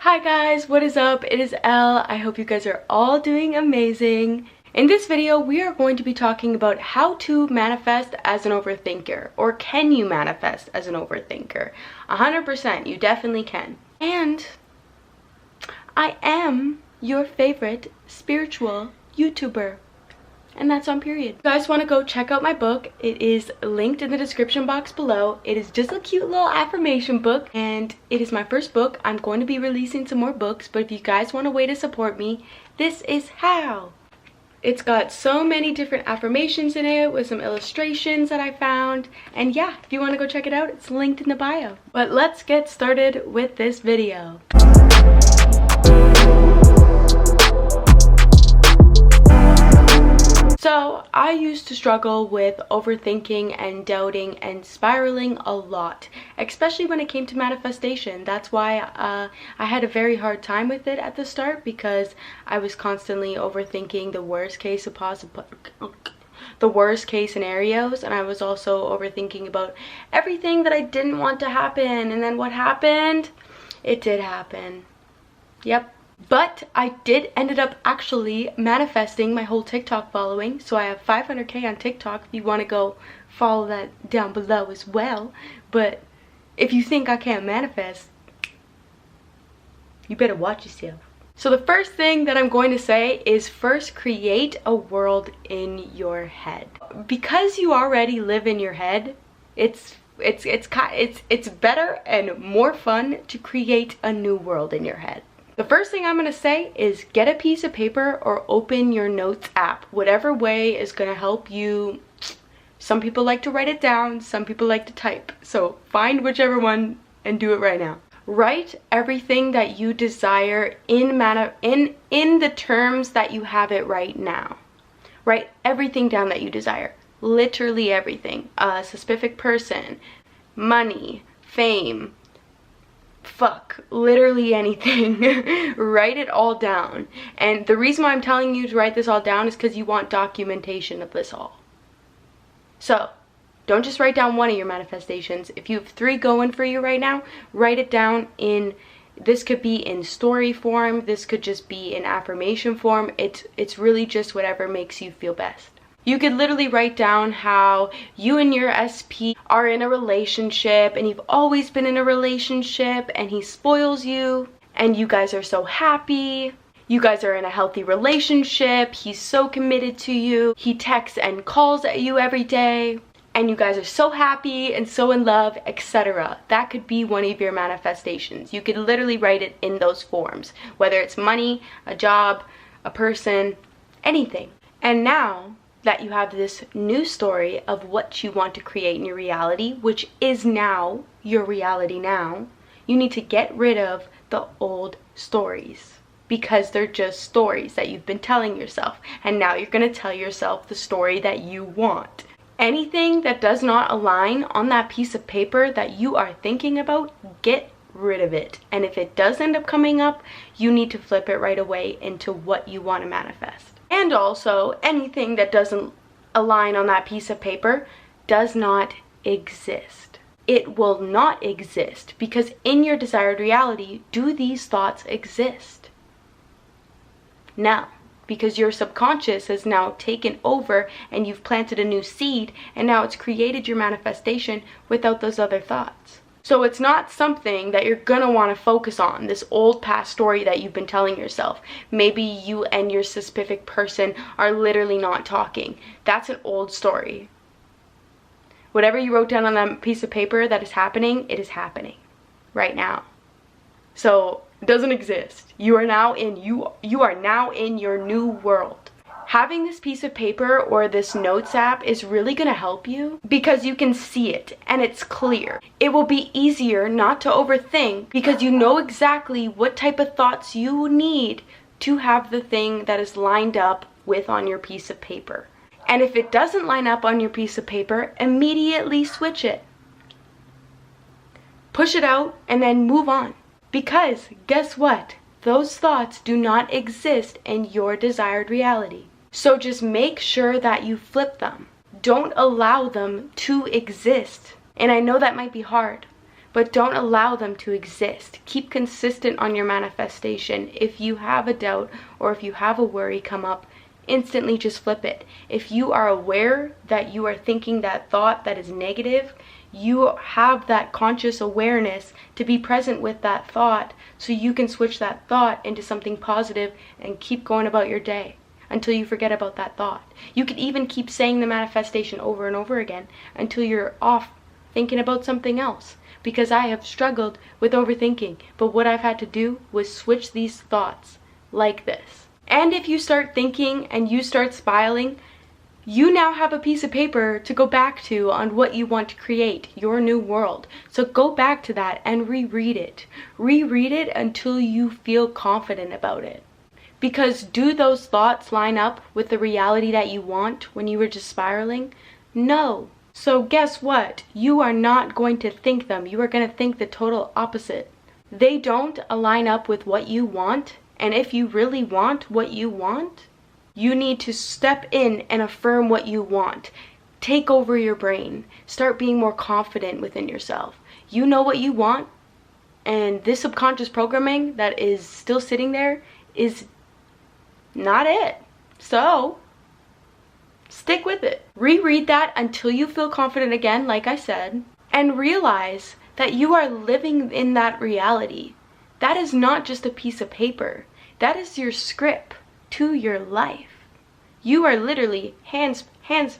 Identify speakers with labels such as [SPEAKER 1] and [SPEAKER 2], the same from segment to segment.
[SPEAKER 1] Hi guys, what is up? It is Elle. I hope you guys are all doing amazing. In this video, we are going to be talking about how to manifest as an overthinker, or can you manifest as an overthinker? 100%, you definitely can. And I am your favorite spiritual YouTuber. And that's on period. If you guys want to go check out my book, it is linked in the description box below. It is just a cute little affirmation book, and it is my first book. I'm going to be releasing some more books, but if you guys want a way to support me, this is how. It's got so many different affirmations in it with some illustrations that I found, and yeah, if you want to go check it out, it's linked in the bio. But let's get started with this video. So I used to struggle with overthinking and doubting and spiraling a lot, especially when it came to manifestation. That's why I had a very hard time with it at the start, because I was constantly overthinking the worst case scenarios, and I was also overthinking about everything that I didn't want to happen. And then what happened? It did happen. Yep. But I did ended up actually manifesting my whole TikTok following. So I have 500k on TikTok if you want to go follow that down below as well. But if you think I can't manifest, you better watch yourself. So the first thing that I'm going to say is first create a world in your head. Because you already live in your head, it's better and more fun to create a new world in your head. The first thing I'm going to say is get a piece of paper or open your notes app. Whatever way is going to help you. Some people like to write it down, some people like to type. So find whichever one and do it right now. Write everything that you desire in the terms that you have it right now. Write everything down that you desire. Literally everything. A specific person, money, fame, fuck, literally anything. Write it all down. And the reason why I'm telling you to write this all down is because you want documentation of this all. So don't just write down one of your manifestations. If you have 3 going for you right now, write it down in, this could be in story form, this could just be in affirmation form. It's really just whatever makes you feel best. You could literally write down how you and your SP are in a relationship, and you've always been in a relationship, and he spoils you, and you guys are so happy. You guys are in a healthy relationship. He's so committed to you. He texts and calls at you every day, and you guys are so happy and so in love, etc. That could be one of your manifestations. You could literally write it in those forms, whether it's money, a job, a person, anything. And now that you have this new story of what you want to create in your reality, which is now your reality now, you need to get rid of the old stories, because they're just stories that you've been telling yourself, and now you're going to tell yourself the story that you want. Anything that does not align on that piece of paper that you are thinking about, get rid of it. And if it does end up coming up, you need to flip it right away into what you want to manifest. And also, anything that doesn't align on that piece of paper does not exist. It will not exist, because in your desired reality, do these thoughts exist? No, because your subconscious has now taken over and you've planted a new seed, and now it's created your manifestation without those other thoughts. So it's not something that you're gonna want to focus on, this old past story that you've been telling yourself. Maybe you and your specific person are literally not talking. That's an old story. Whatever you wrote down on that piece of paper that is happening, it is happening right now. So it doesn't exist. You are now in your new world. Having this piece of paper or this notes app is really going to help you, because you can see it and it's clear. It will be easier not to overthink, because you know exactly what type of thoughts you need to have the thing that is lined up with on your piece of paper. And if it doesn't line up on your piece of paper, immediately switch it. Push it out and then move on. Because guess what? Those thoughts do not exist in your desired reality. So just make sure that you flip them. Don't allow them to exist. And I know that might be hard, but don't allow them to exist. Keep consistent on your manifestation. If you have a doubt or if you have a worry come up, instantly just flip it. If you are aware that you are thinking that thought that is negative, you have that conscious awareness to be present with that thought so you can switch that thought into something positive and keep going about your day until you forget about that thought. You could even keep saying the manifestation over and over again until you're off thinking about something else. Because I have struggled with overthinking, but what I've had to do was switch these thoughts like this. And if you start thinking and you start spiraling, you now have a piece of paper to go back to on what you want to create, your new world. So go back to that and reread it. Reread it until you feel confident about it. Because do those thoughts line up with the reality that you want when you were just spiraling? No. So guess what? You are not going to think them. You are going to think the total opposite. They don't align up with what you want. And if you really want what you want, you need to step in and affirm what you want. Take over your brain. Start being more confident within yourself. You know what you want. And this subconscious programming that is still sitting there is not it. So stick with it. Reread that until you feel confident again, like I said, and realize that you are living in that reality. That is not just a piece of paper. That is your script to your life. You are literally hands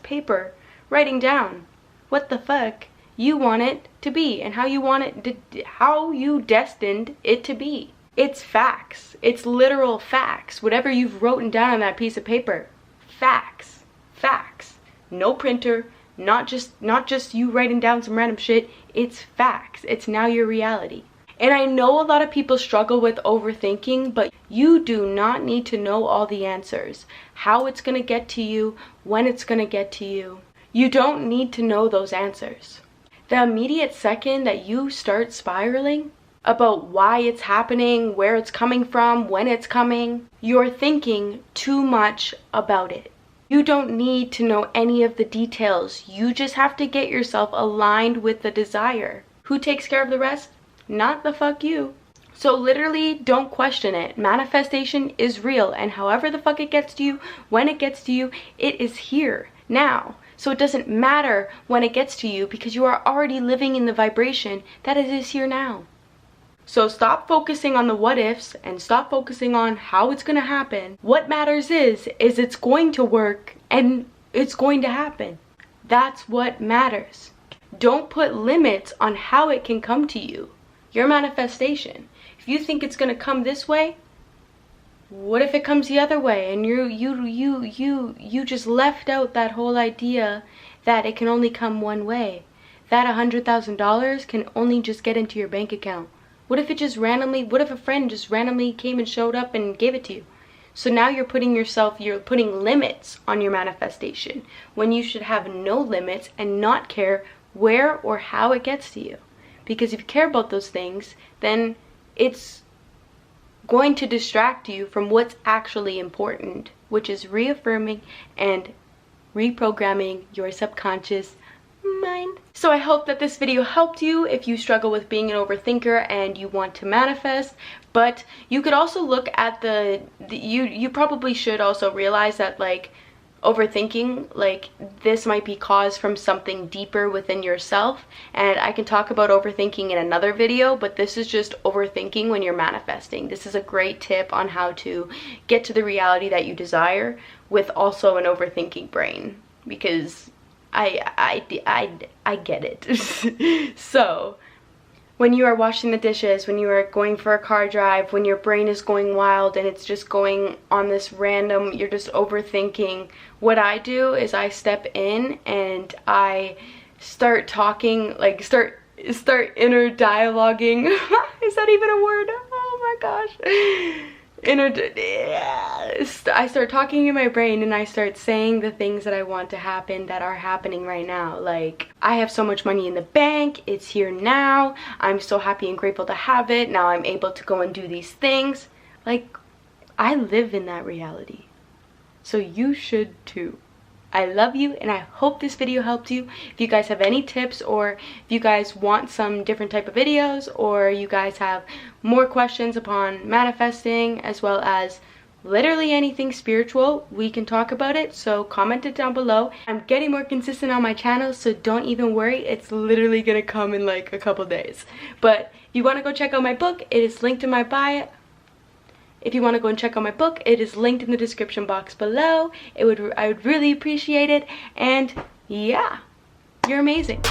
[SPEAKER 1] paper writing down what the fuck you want it to be and how you destined it to be. It's facts. It's literal facts. Whatever you've written down on that piece of paper. Facts. Facts. No printer, not just you writing down some random shit. It's facts. It's now your reality. And I know a lot of people struggle with overthinking, but you do not need to know all the answers. How it's going to get to you, when it's going to get to you. You don't need to know those answers. The immediate second that you start spiraling about why it's happening, where it's coming from, when it's coming, you're thinking too much about it. You don't need to know any of the details. You just have to get yourself aligned with the desire. Who takes care of the rest? Not the fuck you. So literally don't question it. Manifestation is real, and however the fuck it gets to you, when it gets to you, it is here now. So it doesn't matter when it gets to you because you are already living in the vibration that it is here now. So stop focusing on the what ifs and stop focusing on how it's going to happen. What matters is it's going to work and it's going to happen. That's what matters. Don't put limits on how it can come to you. Your manifestation. If you think it's going to come this way, what if it comes the other way and you just left out that whole idea that it can only come one way? That $100,000 can only just get into your bank account. What if a friend just randomly came and showed up and gave it to you? So now you're putting limits on your manifestation when you should have no limits and not care where or how it gets to you. Because if you care about those things, then it's going to distract you from what's actually important, which is reaffirming and reprogramming your subconscious mind. So I hope that this video helped you if you struggle with being an overthinker and you want to manifest. But you could also look at you probably should also realize that like overthinking, like this might be caused from something deeper within yourself, and I can talk about overthinking in another video, but this is just overthinking when you're manifesting. This is a great tip on how to get to the reality that you desire with also an overthinking brain, because I get it. So when you are washing the dishes, when you are going for a car drive, when your brain is going wild and it's just going on this random, you're just overthinking, what I do is I step in and I start talking, like start inner dialoguing. Is that even a word? Oh my gosh. I start talking in my brain and I start saying the things that I want to happen that are happening right now. Like, I have so much money in the bank, it's here now, I'm so happy and grateful to have it, now I'm able to go and do these things. Like, I live in that reality. So you should too. I love you, and I hope this video helped you. If you guys have any tips, or if you guys want some different type of videos, or you guys have more questions upon manifesting, as well as literally anything spiritual, we can talk about it. So comment it down below. I'm getting more consistent on my channel, so don't even worry. It's literally gonna come in like a couple days. But if you want to go check out my book, it is linked in my bio. If you want to go and check out my book, it is linked in the description box below. I would really appreciate it. And yeah, you're amazing.